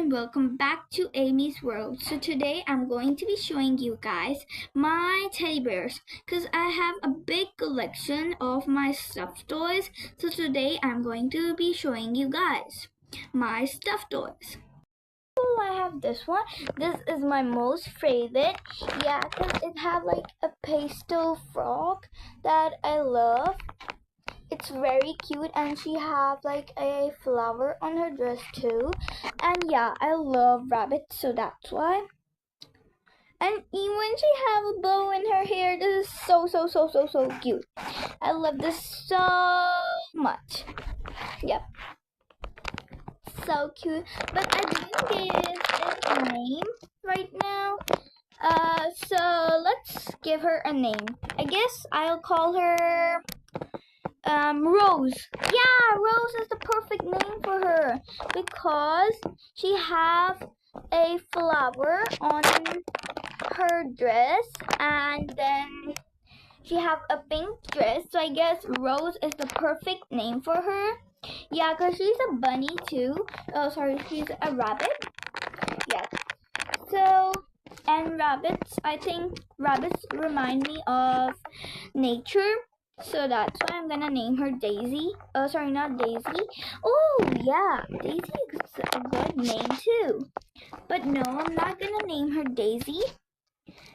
and welcome back to Amy's World. So today I'm going to be showing you guys my teddy bears because I have a big collection of my stuffed toys. So today I'm going to be showing you guys my stuffed toys. Oh, I have this one. This is my most favorite. Yeah, because it has like a pastel frog that I love. It's very cute and she have like a flower on her dress too. And yeah, I love rabbits, so that's why. And even she have a bow in her hair. This is so cute. I love this so much. Yep. So cute. But I didn't give it a name right now. So let's give her a name. I guess I'll call her Rose. Yeah, Rose is the perfect name for her because she have a flower on her dress and then she have a pink dress. So I guess Rose is the perfect name for her. Yeah, because she's a bunny too. Oh, sorry, she's a rabbit. Yeah. So, and rabbits, I think rabbits remind me of nature. So that's why I'm gonna name her Daisy. Oh, sorry, not Daisy. Oh, yeah, Daisy is a good name too. But no, I'm not gonna name her Daisy.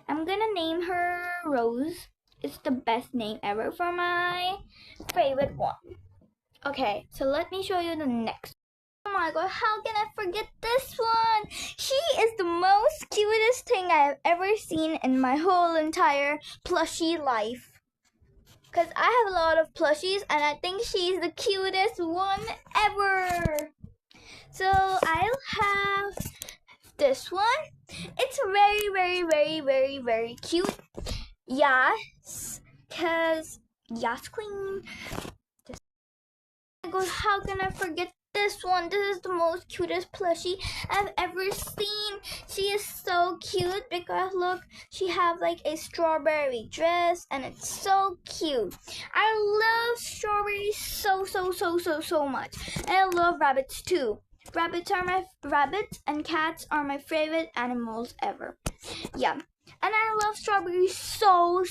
I'm gonna name her Rose. It's the best name ever for my favorite one. Okay, so let me show you the next. Oh my god, how can I forget this one? She is the most cutest thing I've ever seen in my whole entire plushie life. Because I have a lot of plushies and I think she's the cutest one ever. So I'll have this one. It's very cute. Yes, because yes, queen. How can I forget this one? This is the most cutest plushie I've ever seen. She is so cute because look, she have like a strawberry dress and it's so cute. I love strawberries so much. And I love rabbits too. Rabbits and cats are my favorite animals ever. Yeah. And I love strawberries so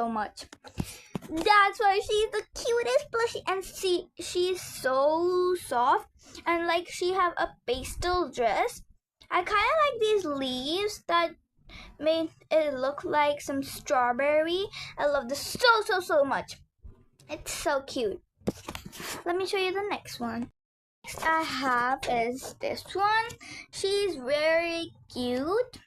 much. That's why she's the cutest plushie, and she's so soft, and like she have a pastel dress. I kind of like these leaves that made it look like some strawberry. I love this so much. It's so cute. Let me show you the next one. Next I have is this one. She's very cute.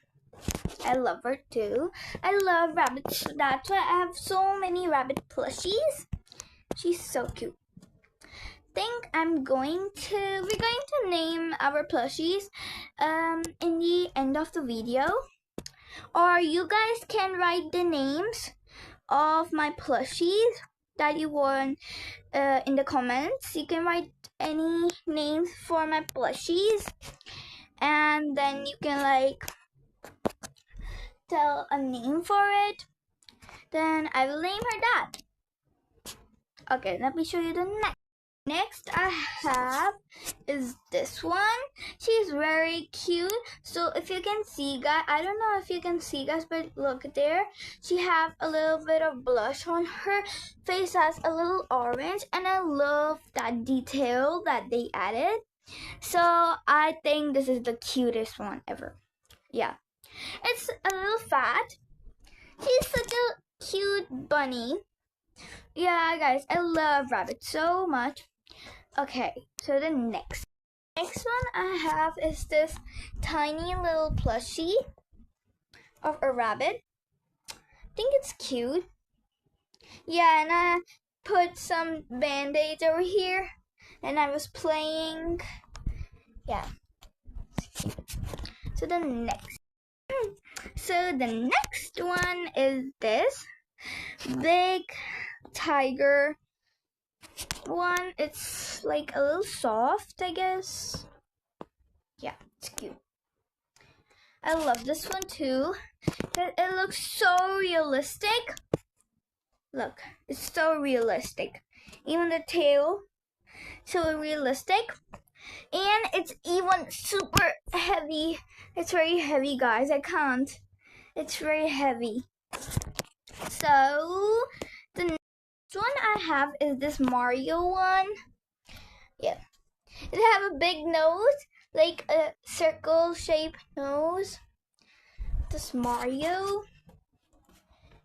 I love her too. I love rabbits. That's why I have so many rabbit plushies. She's so cute. Think we're going to name our plushies in the end of the video. Or you guys can write the names of my plushies that you want in the comments. You can write any names for my plushies. And then you can like tell a name for it, then I will name her that. Okay, let me show you the next I have is this one. She's very cute. So if you can see, guys, I don't know if you can see, guys, but look there, she have a little bit of blush on her face, has a little orange, and I love that detail that they added. So I think this is the cutest one ever. Yeah. It's a little fat. She's such a cute bunny. Yeah, guys, I love rabbits so much. Okay, so the next one I have is this tiny little plushie of a rabbit. I think it's cute. Yeah, and I put some band-aids over here and I was playing. Yeah. So the next one is this big tiger one. It's like a little soft, I guess. Yeah, it's cute. I love this one too. It looks so realistic. Look, it's so realistic. Even the tail, so realistic. And it's even super heavy. It's very heavy, guys. I can't. It's very heavy. So the next one I have is this Mario one. Yeah. It have a big nose, like a circle-shaped nose. This Mario.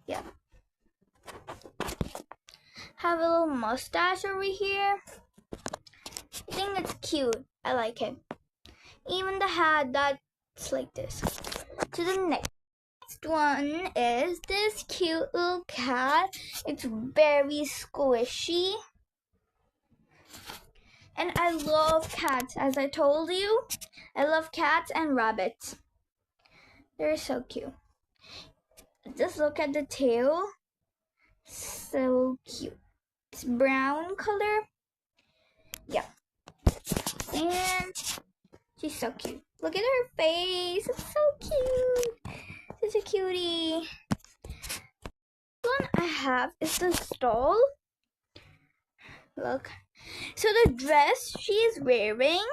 Yeah. Have a little mustache over here. I think it's cute. I like it. Even the hat that's like this. To the next one is this cute little cat. It's very squishy. And I love cats, as I told you. I love cats and rabbits. They're so cute. Just look at the tail. So cute. It's brown color. Yeah. And she's so cute. Look at her face. It's so cute. Such a cutie. The one I have is the stall. Look. So the dress she is wearing,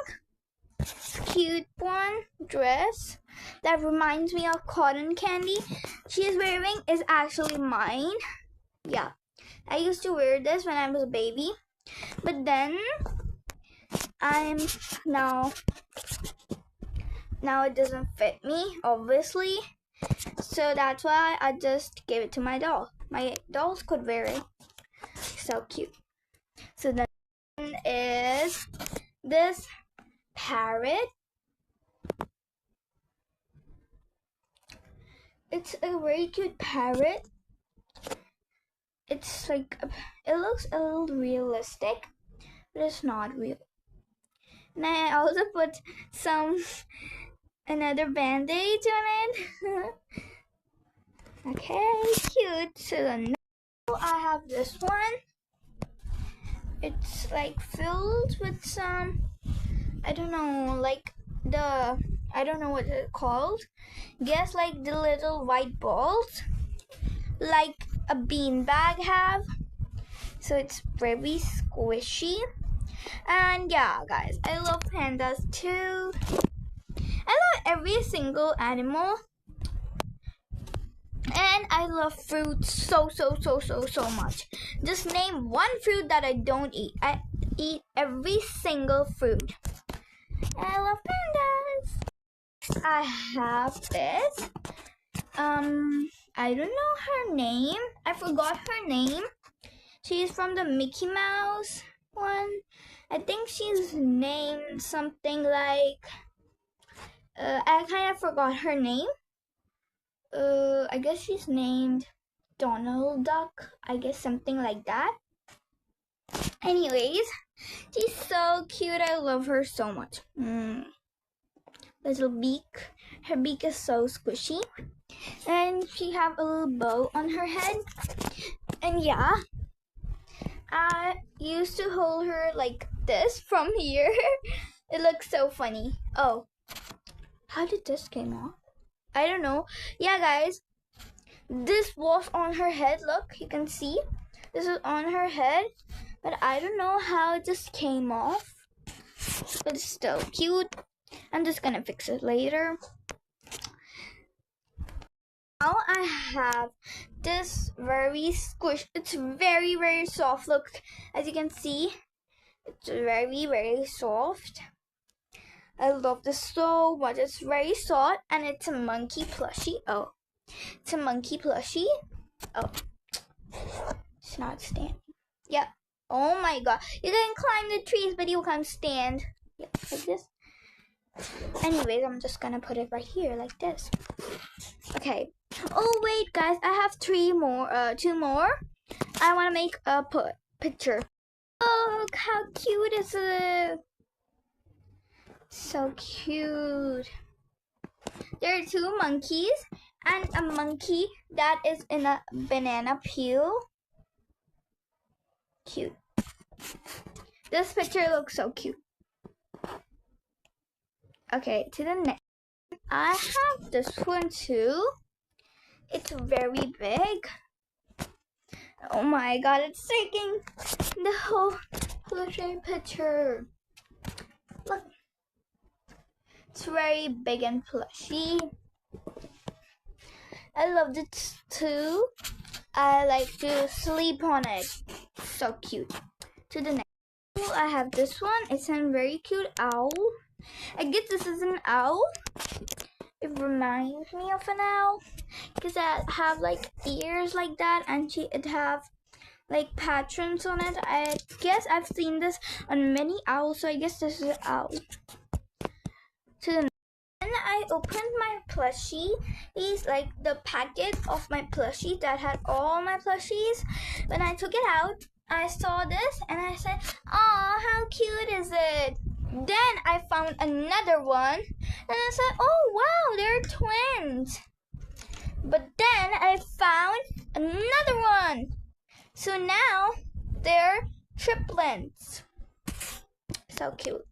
cute one dress that reminds me of cotton candy she is wearing is actually mine. Yeah. I used to wear this when I was a baby. But then now it doesn't fit me, obviously. So that's why I just gave it to my doll. My dolls could wear it. So cute. So the next one is this parrot. It's a very cute parrot. It's like, it looks a little realistic, but it's not real. And I also put another band-aid on it. Okay, cute. So now I have this one. It's like filled with some, I don't know, like I don't know what it's called. Guess like the little white balls, like a beanbag have. So it's very squishy. And yeah, guys, I love pandas too. I love every single animal. And I love fruit so much. Just name one fruit that I don't eat. I eat every single fruit. And I love pandas. I have this. I don't know her name. I forgot her name. She's from the Mickey Mouse one. I think she's named something like, I kind of forgot her name. I guess she's named Donald Duck. I guess something like that. Anyways, she's so cute. I love her so much. Little beak. Her beak is so squishy. And she have a little bow on her head. And yeah, I used to hold her like this from here. It looks so funny. Oh, how did this came off? I don't know. Yeah, guys, this was on her head. Look, you can see this is on her head, but I don't know how it just came off. But it's still cute. I'm just gonna fix it later. Now I have this very squish. It's very soft. Look, as you can see, it's very soft. I love this so much. It's very soft and it's a monkey plushie. Oh, it's a monkey plushie. Oh, it's not standing. Yeah. Oh my god. You can climb the trees, but you can't stand. Yeah, like this. Anyways, I'm just gonna put it right here like this. Okay. Oh wait, guys, I have two more. I want to make a picture. Look how cute is it? So cute. There are two monkeys and a monkey that is in a banana peel. Cute. This picture looks so cute. Okay, to the next. I have this one too. It's very big. Oh my god, it's taking the whole picture. Look, It's very big and plushy. I loved it too. I like to sleep on it. So cute. To the next, I have this one. It's a very cute owl. I guess this is an owl. It reminds me of an owl because I have like ears like that, and it have like patterns on it. I guess I've seen this on many owls, so I guess this is an owl. To the Then I opened my plushie. These like the packet of my plushie that had all my plushies. When I took it out, I saw this and I said, "Aw, how cute is it?" Then I found another one and I said, "Oh wow, they're twins." But then I found another one. So now they're triplets. So cute.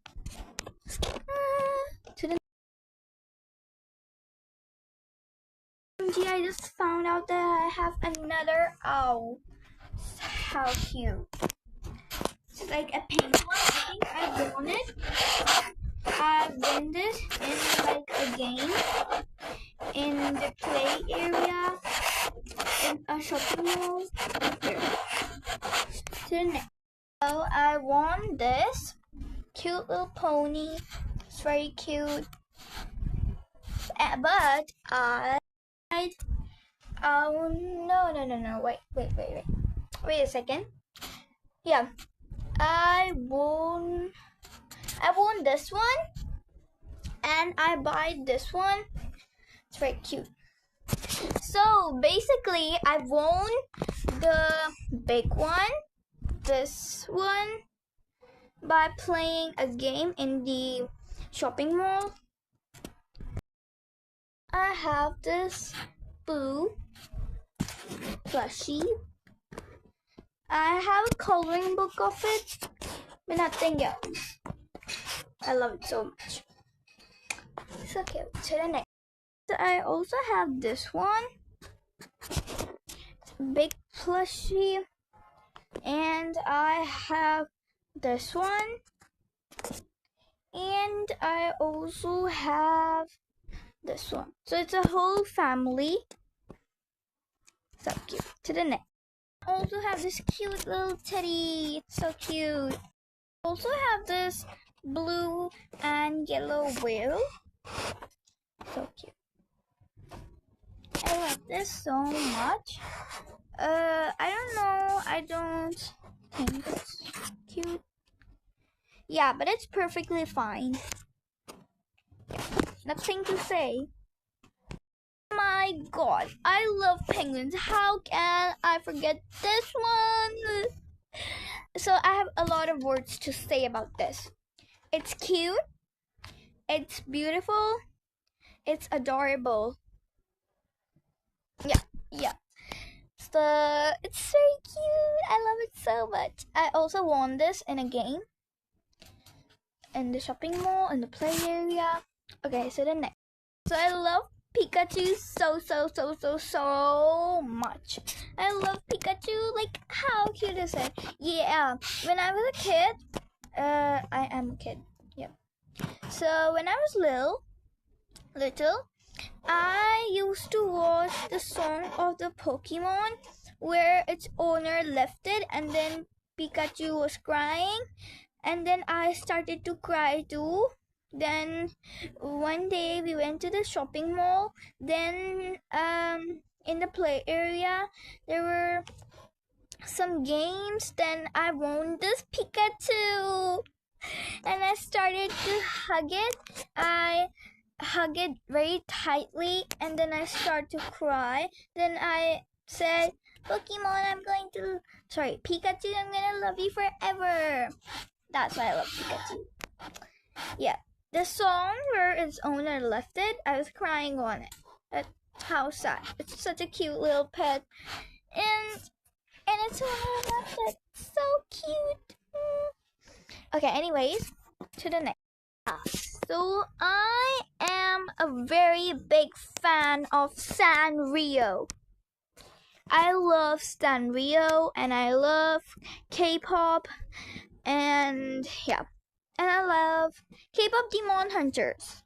I just found out that I have another owl. How cute. It's like a pink one. I think I won it. I won this in like a game in the play area in a shopping mall. Here. To the next. So I won this cute little pony. It's very cute. But oh no, wait a second. Yeah, I won this one and I buy this one. It's very cute. So basically I won the big one, this one, by playing a game in the shopping mall. I have this blue plushie. I have a coloring book of it, but nothing else. I love it so much. So cute. To the next. I also have this one. It's a big plushie. And I have this one. And I also have this one. So it's a whole family. So cute. To the next. I also have this cute little teddy. It's so cute. I also have this blue and yellow whale. So cute. I love this so much. I don't know. I don't think it's cute. Yeah, but it's perfectly fine. Nothing to say. My god, I love penguins. How can I forget this one? So I have a lot of words to say about this. It's cute. It's beautiful. It's adorable. Yeah. So it's very cute. I love it so much. I also won this in a game in the shopping mall in the play area. Okay, so the next. So I love Pikachu so much. I love Pikachu. Like, how cute is it? Yeah, when I was a kid, I am a kid. Yeah. So when I was little, I used to watch the song of the Pokemon where its owner left it, and then Pikachu was crying, and then I started to cry too. Then one day we went to the shopping mall. Then in the play area there were some games. Then I won this Pikachu and I started to hug it. I hug it very tightly and then I start to cry. Then I said, Pikachu, I'm gonna love you forever. That's why I love Pikachu. Yeah. The song where its owner left it, I was crying on it. That's how sad. It's such a cute little pet. And its owner left it. So cute. Okay, anyways, to the next. So I am a very big fan of Sanrio. I love Sanrio and I love K-pop and yeah. And I love K-pop Demon Hunters.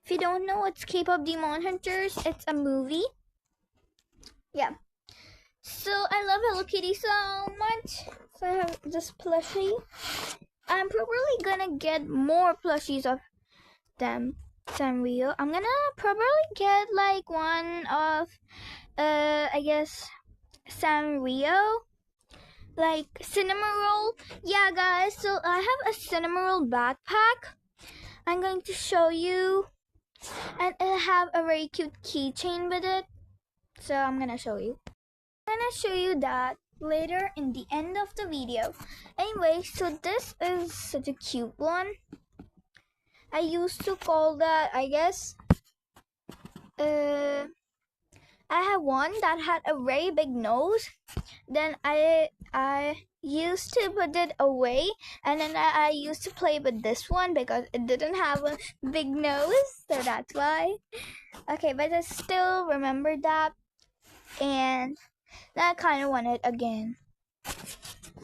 If you don't know what's K-pop Demon Hunters, it's a movie. Yeah. So I love Hello Kitty so much. So I have this plushie. I'm probably gonna get more plushies of them. Sanrio. I'm gonna probably get like one of I guess Sanrio. Like Cinnamoroll. Yeah guys, so I have a Cinnamoroll backpack. I'm going to show you. And it'll have a very cute keychain with it. So I'm gonna show you. I'm gonna show you that later in the end of the video. Anyway, so this is such a cute one. I used to call that, I guess, I have one that had a very big nose. Then I used to put it away, and then I used to play with this one because it didn't have a big nose, so that's why. Okay, but I still remember that, and I kind of want it again.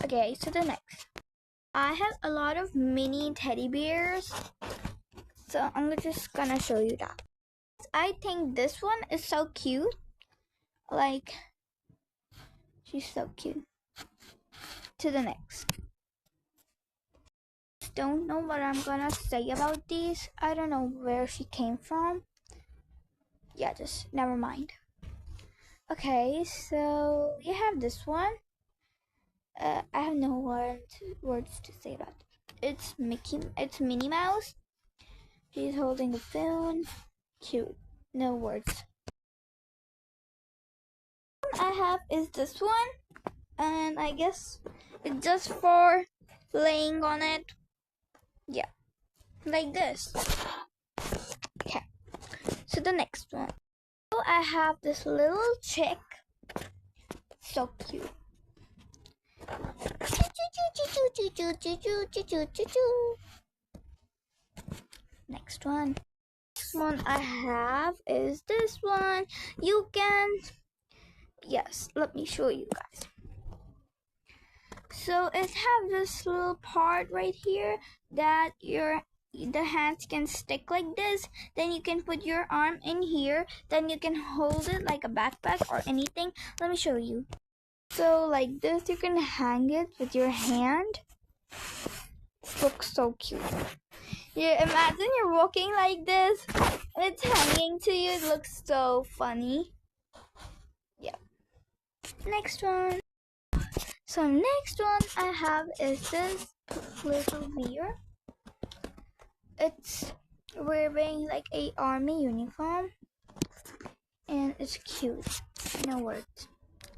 Okay, so the next. I have a lot of mini teddy bears, so I'm just gonna show you that. I think this one is so cute. Like, she's so cute. To the next. Don't know what I'm gonna say about these. I don't know where she came from. Yeah, just never mind. Okay, so you have this one. I have no words to say about it. It's Minnie Mouse. She's holding a phone. Cute. No words. I have is this one, and I guess it's just for laying on it. Yeah, like this. Okay, so the next one. So I have this little chick. So cute. Next one. Next one I have is this one. You can, yes, let me show you guys. So it have this little part right here that the hands can stick like this. Then you can put your arm in here. Then you can hold it like a backpack or anything. Let me show you. So like this, you can hang it with your hand. It looks so cute. Yeah, imagine you're walking like this and it's hanging to you. It looks so funny. Yeah. Next one. So next one I have is this little bear. It's wearing like a army uniform and it's cute. No words.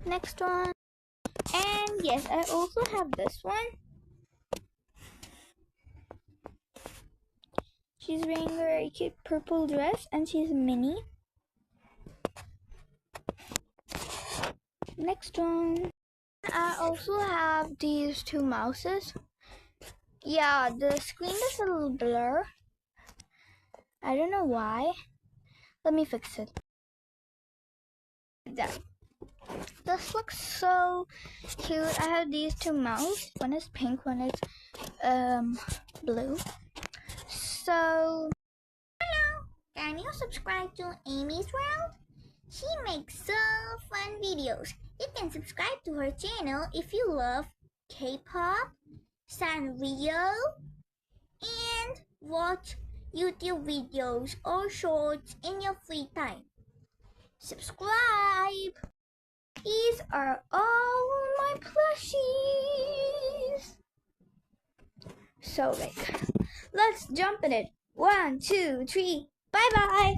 Next one. And yes, I also have this one. She's wearing a very cute purple dress and she's mini. Next one. I also have these two mouses. Yeah, the screen is a little blur. I don't know why. Let me fix it. There. This looks so cute. I have these two mouses. One is pink, one is blue. So, hello. Can you subscribe to Amy's World? She makes so fun videos. You can subscribe to her channel if you love K-pop, Sanrio, and watch YouTube videos or shorts in your free time. Subscribe! These are all my plushies. So like, let's jump in it. 1, 2, 3, bye-bye!